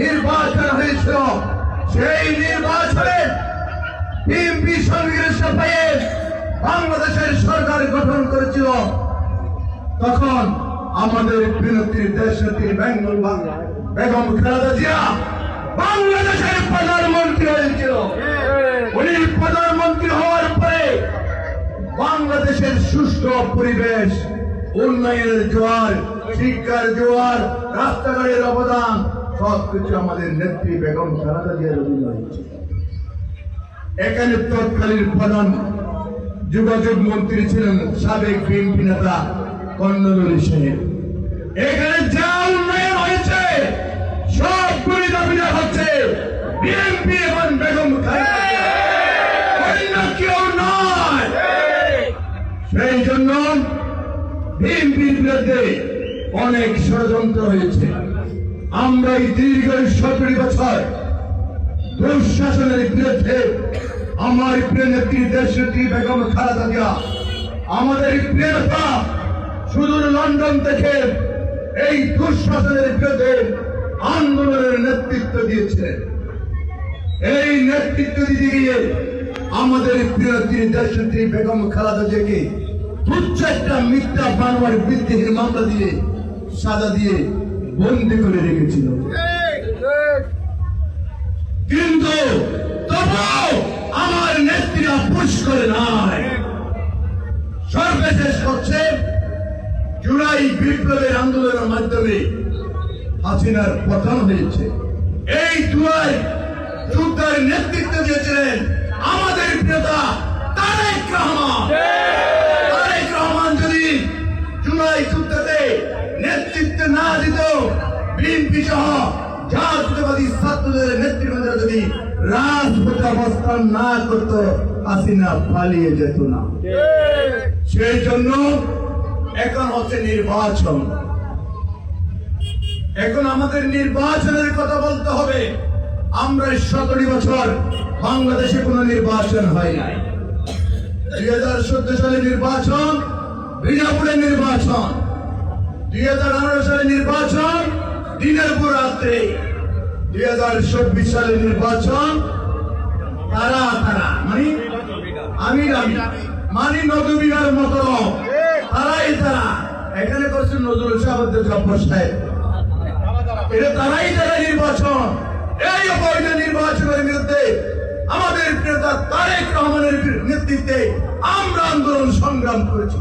নির্বাচন হয়েছিল, সেই নির্বাচনে বিএনপি সংগ্রামের সাথে বাংলাদেশের সরকার গঠন করেছিল। তখন আমাদের প্রিয় দেশনেত্রী বেগম খালেদা জিয়া বাংলাদেশের প্রধানমন্ত্রী হয়েছিল। উনি প্রধানমন্ত্রী হওয়ার পরে বাংলাদেশের সুষ্ঠু পরিবেশ, উন্নয়নের জোয়ার, শিক্ষার জোয়ার, রাস্তাঘাটের অবদান সবকিছু আমাদের নেত্রী বেগম খালেদা জিয়ার অধীনে হয়েছে। এখানে তৎকালীন প্রধান যোগাযোগ মন্ত্রী ছিলেন সাবেক বিএনপি নেতা কর্নেল সেন। এখানে যা উন্নয়ন হয়েছে সবগুলি দাবিদার হচ্ছে বিএনপি এবং বেগম খালেদা জিয়া, অন্য কেউ নয়। সেই জন্য বিএনপির বিরুদ্ধে অনেক ষড়যন্ত্র হয়েছে। আমরা এই দীর্ঘ 17 বছর দুঃশাসনের বিরুদ্ধে আমার প্রিয় নেত্রী দেশনেত্রী বেগম খালেদা জিয়া, আমাদের প্রিয় নেতা সুদূর লন্ডন থেকে এই দুঃশাসনের বিরুদ্ধে আন্দোলনের নেতৃত্ব দিয়েছিলেন। এই নেতৃত্ব দিতে গিয়ে আমাদের প্রিয় নেত্রী দেশনেত্রী বেগম খালেদা জিয়াকে তুচ্ছ একটা মিথ্যা বানোয়ার ভিত্তিহীন মামলা দিয়ে সাজা দিয়ে বন্দী করে রেখেছিল। কিন্তু তবুও আমার নেত্রীরা পুশ করে নাই। সর্বশেষ হচ্ছে জুলাই বিপ্লবের আন্দোলনের মাধ্যমে হাসিনার পতন হয়েছে। এই জুলাই যুদ্ধের নেতৃত্ব দিয়েছিলেন আমাদের প্রিয়তা তারেক রহমান। তারেক রহমান যদি জুলাই যুদ্ধতে নেতৃত্ব না দিত, বিএনপি সহ জাতীয়তাবাদী ছাত্রদের নেতৃবৃন্দরা যদি রাজপথে অবস্থান না করত, হাসিনা পালিয়ে যেত না। সেই জন্য এখন হচ্ছে নির্বাচন। এখন আমাদের নির্বাচনের কথা বলতে হবে। আমরা 17 বছর বাংলাদেশে কোন নির্বাচন হয় নাই। 2014 সালে নির্বাচন, বিজাপুরের নির্বাচন, 2018 সালে নির্বাচন দিনের পর রাত্রে, 2024 সালে নির্বাচন তারা মানে আমি নদীর মতো তারাই তারা এখানে করছেন নজরুল সাহেব, এটা তারাই তারা নির্বাচন। এই অবৈধ নির্বাচনের বিরুদ্ধে আমাদের প্রিয়তা তারেক রহমানের নেতৃত্বে আমরা আন্দোলন সংগ্রাম করেছি।